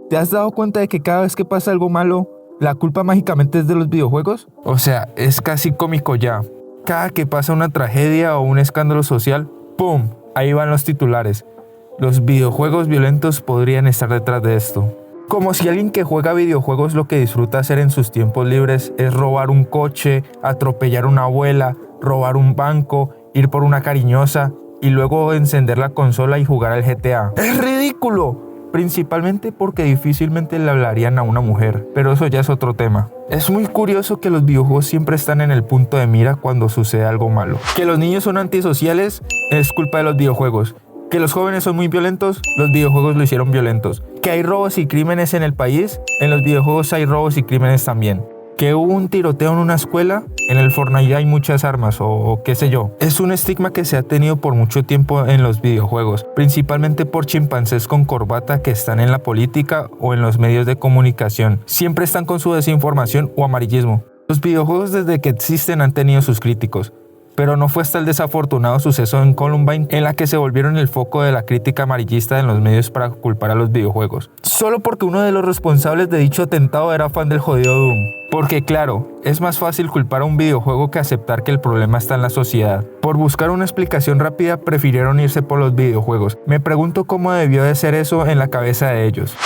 ¿Te has dado cuenta de que cada vez que pasa algo malo, la culpa mágicamente es de los videojuegos? O sea, es casi cómico ya. Cada que pasa una tragedia o un escándalo social, ¡pum! Ahí van los titulares. Los videojuegos violentos podrían estar detrás de esto. Como si alguien que juega videojuegos lo que disfruta hacer en sus tiempos libres es robar un coche, atropellar a una abuela, robar un banco, ir por una cariñosa y luego encender la consola y jugar al GTA. ¡Es ridículo! Principalmente porque difícilmente le hablarían a una mujer, pero eso ya es otro tema. Es muy curioso que los videojuegos siempre están en el punto de mira cuando sucede algo malo. Que los niños son antisociales es culpa de los videojuegos. Que los jóvenes son muy violentos, los videojuegos lo hicieron violentos. Que hay robos y crímenes en el país, en los videojuegos hay robos y crímenes también. Que hubo un tiroteo en una escuela, en el Fortnite hay muchas armas o qué sé yo. Es un estigma que se ha tenido por mucho tiempo en los videojuegos, principalmente por chimpancés con corbata que están en la política o en los medios de comunicación. Siempre están con su desinformación o amarillismo. Los videojuegos desde que existen han tenido sus críticos. Pero no fue hasta el desafortunado suceso en Columbine en la que se volvieron el foco de la crítica amarillista en los medios para culpar a los videojuegos. Solo porque uno de los responsables de dicho atentado era fan del jodido Doom. Porque claro, es más fácil culpar a un videojuego que aceptar que el problema está en la sociedad. Por buscar una explicación rápida prefirieron irse por los videojuegos. Me pregunto cómo debió de ser eso en la cabeza de ellos.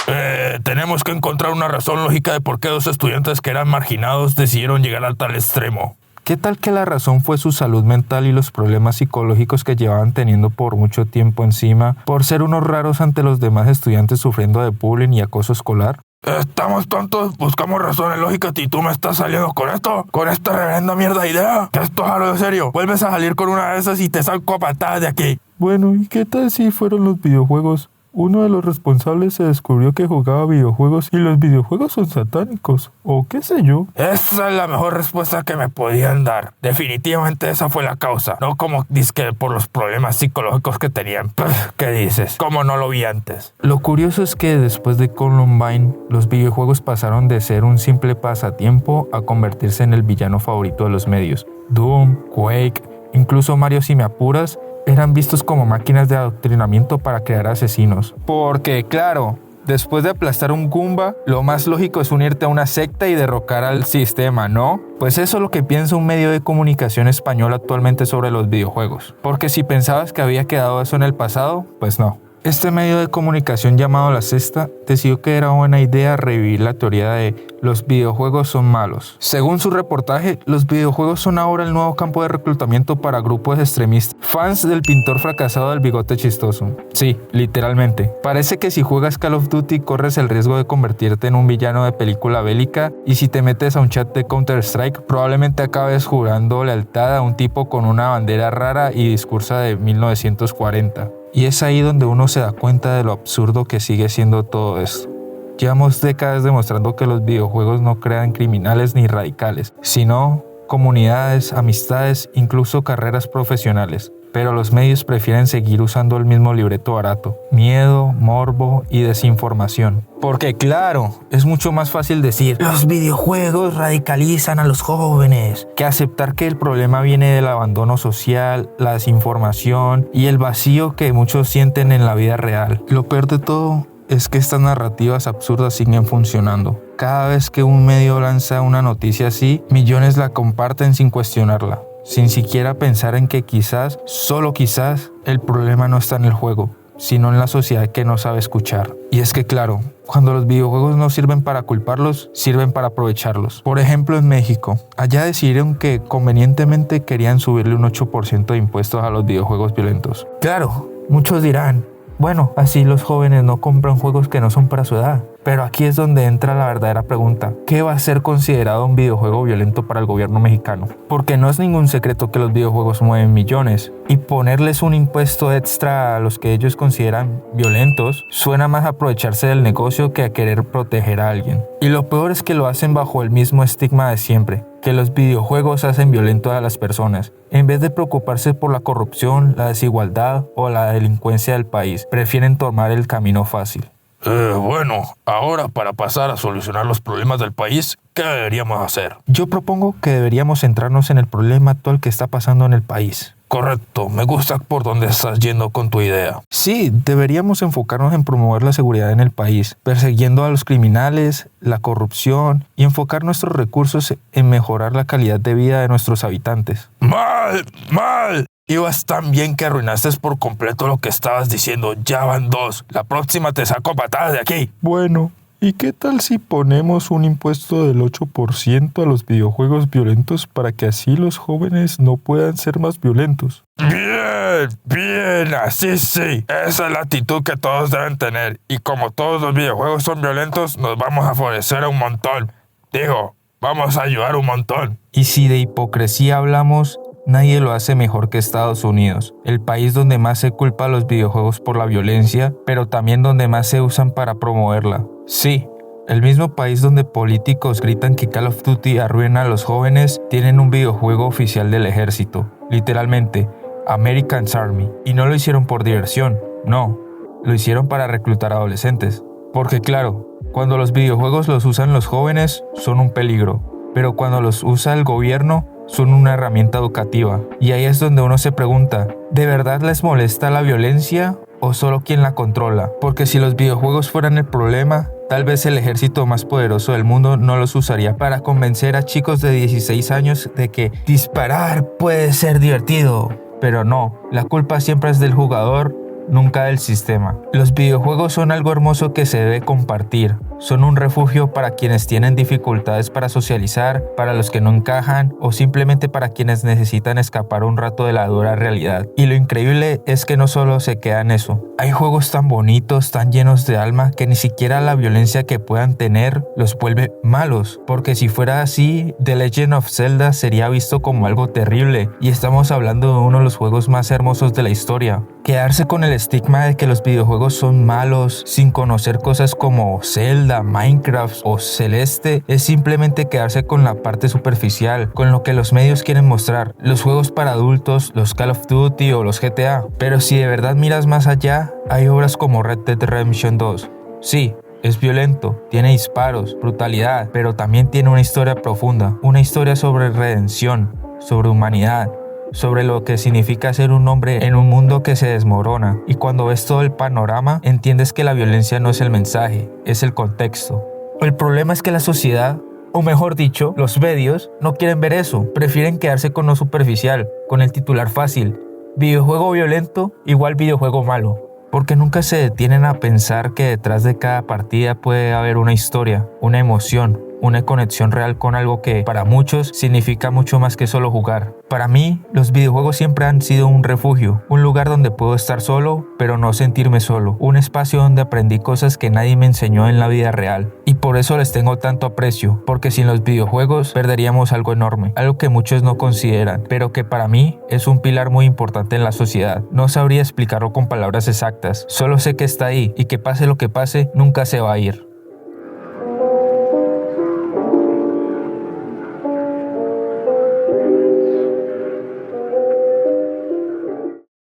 Tenemos que encontrar una razón lógica de por qué dos estudiantes que eran marginados decidieron llegar a tal extremo. ¿Qué tal que la razón fue su salud mental y los problemas psicológicos que llevaban teniendo por mucho tiempo encima, por ser unos raros ante los demás estudiantes sufriendo de bullying y acoso escolar? Estamos tontos, buscamos razones lógicas y tú me estás saliendo con esto, con esta reverenda mierda de idea. Que esto es algo de serio. Vuelves a salir con una de esas y te saco a patadas de aquí. Bueno, ¿y qué tal si fueron los videojuegos? Uno de los responsables se descubrió que jugaba videojuegos y los videojuegos son satánicos, o qué sé yo. Esa es la mejor respuesta que me podían dar. Definitivamente esa fue la causa, no como dizque por los problemas psicológicos que tenían. ¿Qué dices? ¿Cómo no lo vi antes? Lo curioso es que después de Columbine, los videojuegos pasaron de ser un simple pasatiempo a convertirse en el villano favorito de los medios. Doom, Quake, incluso Mario si me apuras, eran vistos como máquinas de adoctrinamiento para crear asesinos. Porque, claro, después de aplastar un Goomba, lo más lógico es unirte a una secta y derrocar al sistema, ¿no? Pues eso es lo que piensa un medio de comunicación español actualmente sobre los videojuegos. Porque si pensabas que había quedado eso en el pasado, pues no. Este medio de comunicación llamado La Sexta decidió que era buena idea revivir la teoría de los videojuegos son malos. Según su reportaje, los videojuegos son ahora el nuevo campo de reclutamiento para grupos extremistas, fans del pintor fracasado del bigote chistoso. Sí, literalmente. Parece que si juegas Call of Duty corres el riesgo de convertirte en un villano de película bélica y si te metes a un chat de Counter-Strike probablemente acabes jurando lealtad a un tipo con una bandera rara y discursa de 1940. Y es ahí donde uno se da cuenta de lo absurdo que sigue siendo todo esto. Llevamos décadas demostrando que los videojuegos no crean criminales ni radicales, sino comunidades, amistades, incluso carreras profesionales. Pero los medios prefieren seguir usando el mismo libreto barato: miedo, morbo y desinformación. Porque claro, es mucho más fácil decir los videojuegos radicalizan a los jóvenes que aceptar que el problema viene del abandono social, la desinformación y el vacío que muchos sienten en la vida real. Lo peor de todo es que estas narrativas absurdas siguen funcionando. Cada vez que un medio lanza una noticia así, millones la comparten sin cuestionarla, sin siquiera pensar en que quizás, solo quizás, el problema no está en el juego, sino en la sociedad que no sabe escuchar. Y es que claro, cuando los videojuegos no sirven para culparlos, sirven para aprovecharlos. Por ejemplo, en México, allá decidieron que convenientemente querían subirle un 8% de impuestos a los videojuegos violentos. Claro, muchos dirán, bueno, así los jóvenes no compran juegos que no son para su edad. Pero aquí es donde entra la verdadera pregunta. ¿Qué va a ser considerado un videojuego violento para el gobierno mexicano? Porque no es ningún secreto que los videojuegos mueven millones. Y ponerles un impuesto extra a los que ellos consideran violentos suena más a aprovecharse del negocio que a querer proteger a alguien. Y lo peor es que lo hacen bajo el mismo estigma de siempre, que los videojuegos hacen violento a las personas. En vez de preocuparse por la corrupción, la desigualdad o la delincuencia del país, prefieren tomar el camino fácil. Bueno, ahora para pasar a solucionar los problemas del país, ¿qué deberíamos hacer? Yo propongo que deberíamos centrarnos en el problema actual que está pasando en el país. correcto. Me gusta por dónde estás yendo con tu idea. Sí, deberíamos enfocarnos en promover la seguridad en el país, persiguiendo a los criminales, la corrupción y enfocar nuestros recursos en mejorar la calidad de vida de nuestros habitantes. ¡Mal! ¡Mal! Ibas tan bien que arruinaste por completo lo que estabas diciendo. Ya van 2. La próxima te saco patadas de aquí. Bueno, ¿y qué tal si ponemos un impuesto del 8% a los videojuegos violentos para que así los jóvenes no puedan ser más violentos? Bien, bien, así sí. Esa es la actitud que todos deben tener. Y como todos los videojuegos son violentos, nos vamos a favorecer un montón. Digo, vamos a ayudar un montón. Y si de hipocresía hablamos, nadie lo hace mejor que Estados Unidos, el país donde más se culpa a los videojuegos por la violencia, pero también donde más se usan para promoverla. Sí, el mismo país donde políticos gritan que Call of Duty arruina a los jóvenes, tienen un videojuego oficial del ejército, literalmente, American's Army. Y no lo hicieron por diversión, no, lo hicieron para reclutar adolescentes. Porque claro, cuando los videojuegos los usan los jóvenes, son un peligro, pero cuando los usa el gobierno, son una herramienta educativa. Y ahí es donde uno se pregunta, ¿de verdad les molesta la violencia o solo quien la controla? Porque si los videojuegos fueran el problema, tal vez el ejército más poderoso del mundo no los usaría para convencer a chicos de 16 años de que disparar puede ser divertido. Pero no, la culpa siempre es del jugador, nunca del sistema. Los videojuegos son algo hermoso que se debe compartir. Son un refugio para quienes tienen dificultades para socializar, para los que no encajan o simplemente para quienes necesitan escapar un rato de la dura realidad. Y lo increíble es que no solo se queda en eso. Hay juegos tan bonitos, tan llenos de alma, que ni siquiera la violencia que puedan tener los vuelve malos. Porque si fuera así, The Legend of Zelda sería visto como algo terrible. Y estamos hablando de uno de los juegos más hermosos de la historia. Quedarse con el estigma de que los videojuegos son malos sin conocer cosas como Zelda, Minecraft o Celeste es simplemente quedarse con la parte superficial, con lo que los medios quieren mostrar, los juegos para adultos, los Call of Duty o los GTA. Pero si de verdad miras más allá, hay obras como Red Dead Redemption 2. Sí, es violento, tiene disparos, brutalidad, pero también tiene una historia profunda, una historia sobre redención, sobre humanidad, sobre lo que significa ser un hombre en un mundo que se desmorona. Y cuando ves todo el panorama, entiendes que la violencia no es el mensaje, es el contexto. El problema es que la sociedad, o mejor dicho, los medios, no quieren ver eso. Prefieren quedarse con lo superficial, con el titular fácil. Videojuego violento igual videojuego malo. Porque nunca se detienen a pensar que detrás de cada partida puede haber una historia, una emoción, una conexión real con algo que para muchos significa mucho más que solo jugar. Para mí, los videojuegos siempre han sido un refugio, un lugar donde puedo estar solo, pero no sentirme solo, un espacio donde aprendí cosas que nadie me enseñó en la vida real. Y por eso les tengo tanto aprecio, porque sin los videojuegos perderíamos algo enorme, algo que muchos no consideran, pero que para mí es un pilar muy importante en la sociedad. No sabría explicarlo con palabras exactas, solo sé que está ahí y que pase lo que pase, nunca se va a ir.